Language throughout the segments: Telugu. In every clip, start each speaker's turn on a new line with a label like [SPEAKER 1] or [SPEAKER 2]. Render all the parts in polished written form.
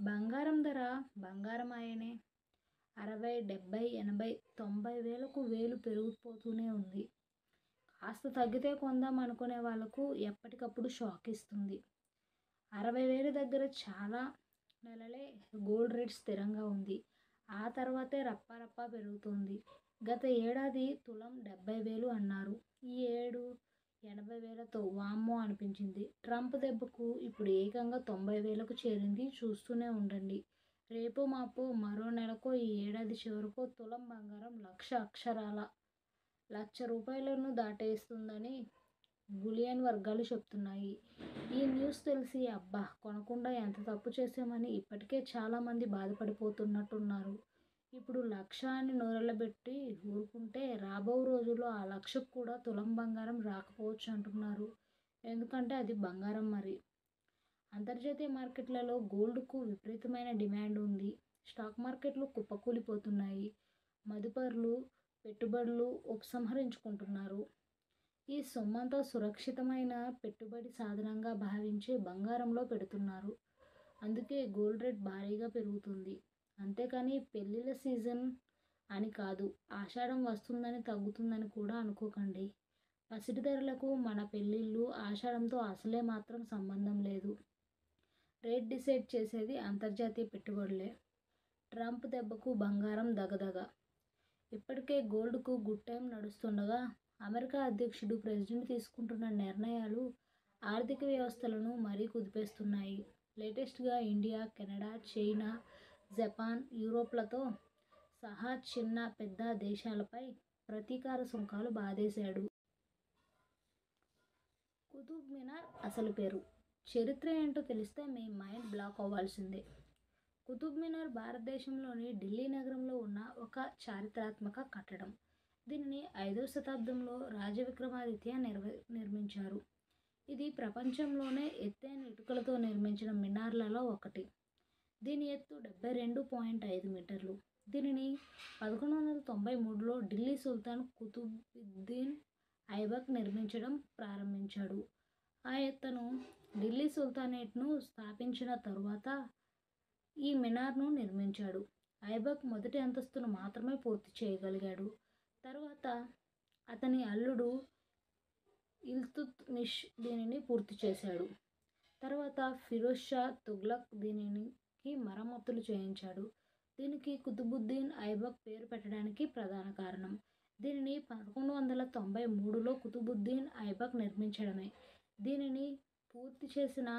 [SPEAKER 1] బంగారం ధర బంగారమాయనే 60, 70, 80, 90 వేలకు వేలు పెరిగిపోతూనే ఉంది. కాస్త తగ్గితే కొందాం అనుకునే వాళ్ళకు ఎప్పటికప్పుడు షాక్ ఇస్తుంది. 60,000 దగ్గర చాలా నెలలే గోల్డ్ రేట్ స్థిరంగా ఉంది. ఆ తర్వాతే రప్పా పెరుగుతోంది. గత ఏడాది తులం 70,000 అన్నారు. ఈ ఏడు 80,000తో వామ్మో అనిపించింది. ట్రంప్ దెబ్బకు ఇప్పుడు ఏకంగా 90,000కు చేరింది. చూస్తూనే ఉండండి. రేపో మాపో మరో నెలకో ఈ ఏడాది చివరకో తులం బంగారం ₹1,00,000 దాటేస్తుందని బులియన్ వర్గాలు చెప్తున్నాయి. ఈ న్యూస్ తెలిసి అబ్బా కొనకుండా ఎంత తప్పు చేశామని ఇప్పటికే చాలామంది బాధపడిపోతున్నట్టున్నారు. ఇప్పుడు 1,00,000 అని నోరెళ్లబెట్టి ఊరుకుంటే రాబో రోజుల్లో ఆ 1,00,000కు కూడా తులం బంగారం రాకపోవచ్చు అంటున్నారు. ఎందుకంటే అది బంగారం మరి. అంతర్జాతీయ మార్కెట్లలో గోల్డ్కు విపరీతమైన డిమాండ్ ఉంది. స్టాక్ మార్కెట్లు కుప్పకూలిపోతున్నాయి. మదుపర్లు పెట్టుబడులు ఉపసంహరించుకుంటున్నారు. ఈ సొమ్మంతా సురక్షితమైన పెట్టుబడి సాధనంగా భావించి బంగారంలో పెడుతున్నారు. అందుకే గోల్డ్ రేట్ భారీగా పెరుగుతుంది. అంతేకాని పెళ్లిళ్ల సీజన్ అని కాదు. ఆషాఢం వస్తుందని తగ్గుతుందని కూడా అనుకోకండి. పసిడి ధరలకు మన పెళ్లిళ్లు ఆషాఢంతో అసలే మాత్రం సంబంధం లేదు. రేట్ డిసైడ్ చేసేది అంతర్జాతీయ పెట్టుబడులే. ట్రంప్ దెబ్బకు బంగారం దగదగ. ఇప్పటికే గోల్డ్కు గుడ్ టైం నడుస్తుండగా అమెరికా అధ్యక్షుడు ప్రెసిడెంట్ తీసుకుంటున్న నిర్ణయాలు ఆర్థిక వ్యవస్థలను మరీ కుదిపేస్తున్నాయి. లేటెస్ట్గా ఇండియా, కెనడా, చైనా, జపాన్, యూరోప్లతో సహా చిన్న పెద్ద దేశాలపై ప్రతీకార సుంకాలు బాదేశాడు. కుతుబ్ మినార్ అసలు పేరు, చరిత్ర ఏంటో తెలిస్తే మీ మైండ్ బ్లాక్ అవ్వాల్సిందే. కుతుబ్ మినార్ భారతదేశంలోని ఢిల్లీ నగరంలో ఉన్న ఒక చారిత్రాత్మక కట్టడం. దీనిని 5వ శతాబ్దంలో రాజవిక్రమాదిత్య నిర్మించారు. ఇది ప్రపంచంలోనే ఎత్తైన ఇటుకలతో నిర్మించిన మినార్లలో ఒకటి. దీని ఎత్తు 72.5 మీటర్లు. దీనిని 1193లో ఢిల్లీ సుల్తాన్ కుతుబుద్దీన్ ఐబక్ నిర్మించడం ప్రారంభించాడు. అతను ఢిల్లీ సుల్తానేట్ను స్థాపించిన తరువాత ఈ మినార్ను నిర్మించాడు. ఐబక్ మొదటి అంతస్తును మాత్రమే పూర్తి చేయగలిగాడు. తరువాత అతని అల్లుడు ఇల్తుత్మిష్ దీనిని పూర్తి చేశాడు. తర్వాత ఫిరోజ్ షా తుగ్లక్ దీనికి మరమ్మతులు చేయించాడు. దీనికి కుతుబుద్దీన్ ఐబక్ పేరు పెట్టడానికి ప్రధాన కారణం. దీనిని 1193లో కుతుబుద్దీన్ ఐబక్ నిర్మించడమే. దీనిని పూర్తి చేసిన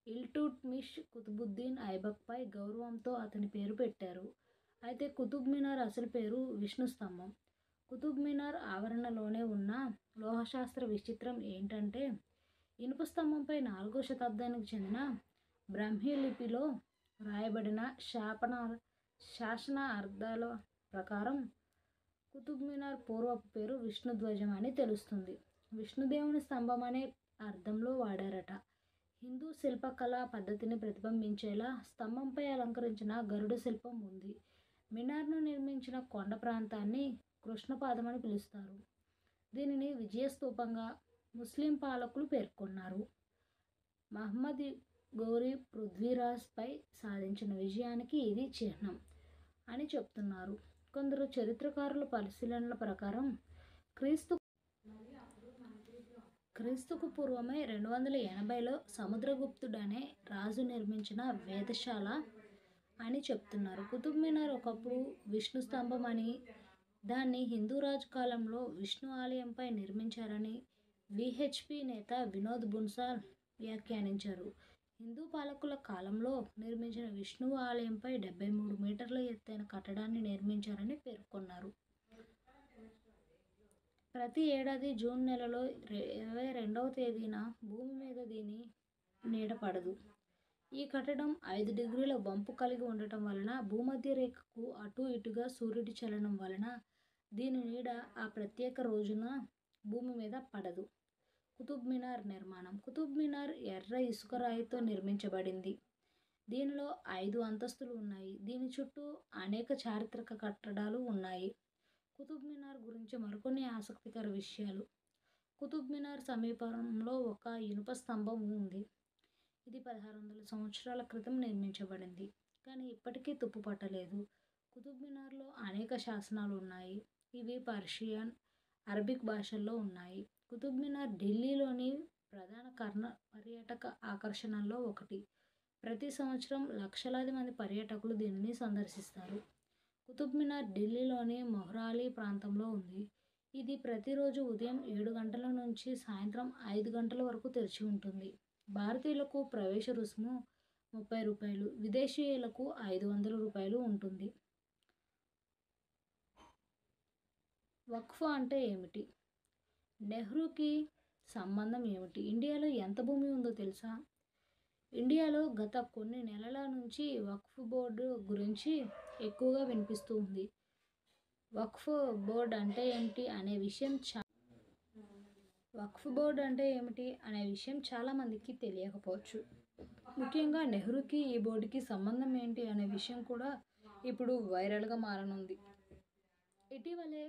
[SPEAKER 1] ఇల్టుట్మిష్ కుతుబుద్దీన్ ఐబక్పై గౌరవంతో అతని పేరు పెట్టారు. అయితే కుతుబ్ మినార్ అసలు పేరు విష్ణు స్తంభం. కుతుబ్ మినార్ ఆవరణలోనే ఉన్న లోహశాస్త్ర విచిత్రం ఏంటంటే ఇనుప స్తంభంపై 4వ శతాబ్దానికి చెందిన బ్రాహ్మీ లిపిలో రాయబడిన శాసనార్థాల ప్రకారం కుతుబ్ మినార్ పూర్వపు పేరు విష్ణుధ్వజం అని తెలుస్తుంది. విష్ణుదేవుని స్తంభం అనే అర్థంలో వాడారట. హిందూ శిల్పకళా పద్ధతిని ప్రతిబింబించేలా స్తంభంపై అలంకరించిన గరుడ శిల్పం ఉంది. మినార్ను నిర్మించిన కొండ ప్రాంతాన్ని కృష్ణపాదం అని పిలుస్తారు. దీనిని విజయస్తూపంగా ముస్లిం పాలకులు పేర్కొన్నారు. మహ్మద్ గోరి పృథ్వీరాజ్పై సాధించిన విజయానికి ఇది చిహ్నం అని చెప్తున్నారు. కొందరు చరిత్రకారుల పరిశీలనల ప్రకారం క్రీస్తుకు పూర్వమే 280లో సముద్రగుప్తుడనే రాజు నిర్మించిన వేధశాల అని చెప్తున్నారు. కుతుబ్ మినార్ ఒకప్పుడు విష్ణు స్తంభం అని, దాన్ని హిందూ రాజు కాలంలో విష్ణు ఆలయంపై నిర్మించారని విహెచ్పి నేత వినోద్ బన్సాల్ వ్యాఖ్యానించారు. హిందూ పాలకుల కాలంలో నిర్మించిన విష్ణువు ఆలయంపై 73 మీటర్ల ఎత్తైన కట్టడాన్ని నిర్మించారని పేర్కొన్నారు. ప్రతి ఏడాది జూన్ నెలలో 22వ తేదీన భూమి మీద దీని నీడ పడదు. ఈ కట్టడం 5 డిగ్రీల వంపు కలిగి ఉండటం వలన భూమధ్య రేఖకు అటు ఇటుగా సూర్యుడి చలనం వలన దీని నీడ ఆ ప్రత్యేక రోజున భూమి మీద పడదు. కుతుబ్ మినార్ నిర్మాణం. కుతుబ్ మినార్ ఎర్ర ఇసుక రాయితో నిర్మించబడింది. దీనిలో 5 అంతస్తులు ఉన్నాయి. దీని చుట్టూ అనేక చారిత్రక కట్టడాలు ఉన్నాయి. కుతుబ్ మినార్ గురించి మరికొన్ని ఆసక్తికర విషయాలు. కుతుబ్ మినార్ సమీపంలో ఒక ఇనుప స్తంభం ఉంది. ఇది 1600 సంవత్సరాల క్రితం నిర్మించబడింది, కానీ ఇప్పటికీ తుప్పు పట్టలేదు. కుతుబ్ మినార్లో అనేక శాసనాలు ఉన్నాయి. ఇవి పర్షియన్, అరబిక్ భాషల్లో ఉన్నాయి. కుతుబ్ మినార్ ఢిల్లీలోని ప్రధాన పర్యాటక ఆకర్షణల్లో ఒకటి. ప్రతి సంవత్సరం లక్షలాది మంది పర్యాటకులు దీనిని సందర్శిస్తారు. కుతుబ్ మినార్ ఢిల్లీలోని మొహ్రాలీ ప్రాంతంలో ఉంది. ఇది ప్రతిరోజు ఉదయం 7 గంటల నుంచి సాయంత్రం 5 గంటల వరకు తెరిచి ఉంటుంది. భారతీయులకు ప్రవేశ రుసుము రూ. 30, విదేశీయులకు రూ. 500 ఉంటుంది. వక్ఫ్ అంటే ఏమిటి? నెహ్రూకి సంబంధం ఏమిటి? ఇండియాలో ఎంత భూమి ఉందో తెలుసా? ఇండియాలో గత కొన్ని నెలల నుంచి వక్ఫ్ బోర్డు గురించి ఎక్కువగా వినిపిస్తూ ఉంది. వక్ఫ్ బోర్డు అంటే ఏమిటి అనే విషయం చాలామందికి తెలియకపోవచ్చు. ముఖ్యంగా నెహ్రూకి ఈ బోర్డుకి సంబంధం ఏంటి అనే విషయం కూడా ఇప్పుడు వైరల్గా మారనుంది. ఇటీవలే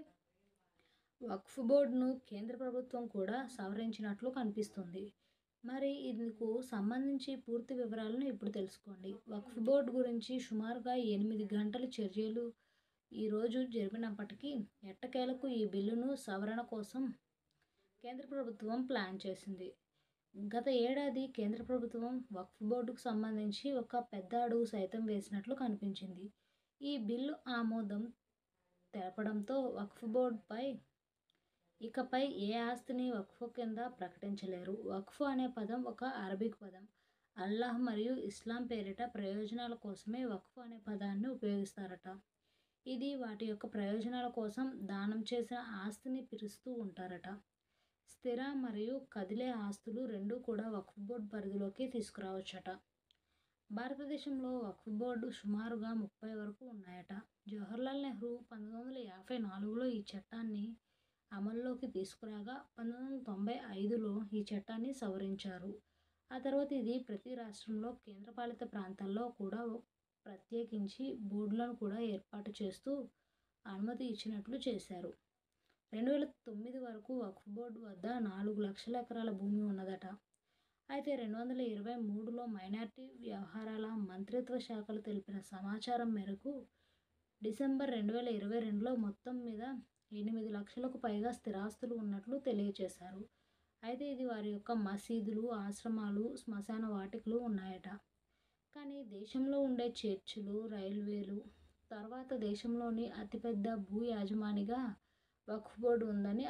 [SPEAKER 1] వక్ఫ్ బోర్డును కేంద్ర ప్రభుత్వం కూడా సవరించినట్లు కనిపిస్తుంది. మరి ఇందుకు సంబంధించి పూర్తి వివరాలను ఇప్పుడు తెలుసుకోండి. వక్ఫ్ బోర్డు గురించి సుమారుగా 8 గంటల చర్చలు ఈరోజు జరిపినప్పటికీ ఎట్టకేలకు ఈ బిల్లును సవరణ కోసం కేంద్ర ప్రభుత్వం ప్లాన్ చేసింది. గత ఏడాది కేంద్ర ప్రభుత్వం వక్ఫ్ బోర్డుకు సంబంధించి ఒక పెద్ద అడుగు సైతం వేసినట్లు కనిపించింది. ఈ బిల్లు ఆమోదం తెలపడంతో వక్ఫ్ బోర్డుపై ఇకపై ఏ ఆస్తిని వక్ఫ్ కింద ప్రకటించలేరు. వక్ఫ్ అనే పదం ఒక అరబిక్ పదం. అల్లాహ్ మరియు ఇస్లాం పేరిట ప్రయోజనాల కోసమే వక్ఫ్ అనే పదాన్ని ఉపయోగిస్తారట. ఇది వాటి యొక్క ప్రయోజనాల కోసం దానం చేసిన ఆస్తిని పిలుస్తూ ఉంటారట. స్థిర మరియు కదిలే ఆస్తులు రెండూ కూడా వక్ఫ్ బోర్డు పరిధిలోకి తీసుకురావచ్చట. భారతదేశంలో వక్ఫ్ బోర్డు సుమారుగా 30 వరకు ఉన్నాయట. జవహర్లాల్ నెహ్రూ 1954లో ఈ చట్టాన్ని అమల్లోకి తీసుకురాగా 1995లో ఈ చట్టాన్ని సవరించారు. ఆ తర్వాత ఇది ప్రతి రాష్ట్రంలో కేంద్రపాలిత ప్రాంతాల్లో కూడా ప్రత్యేకించి బోర్డులను కూడా ఏర్పాటు చేస్తూ అనుమతి ఇచ్చినట్లు చేశారు. 2009 వరకు వక్ఫ్ బోర్డు వద్ద 4 లక్షల ఎకరాల భూమి ఉన్నదట. అయితే 2023లో మైనారిటీ వ్యవహారాల మంత్రిత్వ శాఖలు తెలిపిన సమాచారం మేరకు డిసెంబర్ 2022లో మొత్తం మీద 8 లక్షలకు పైగా స్థిరాస్తులు ఉన్నట్లు తెలియజేశారు. అయితే ఇది వారి యొక్క మసీదులు, ఆశ్రమాలు, శ్మశాన వాటికలు ఉన్నాయట. కానీ దేశంలో ఉండే చర్చిలు, రైల్వేలు తర్వాత దేశంలోని అతిపెద్ద భూ యాజమానిగా వక్ఫ్ బోర్డు ఉందని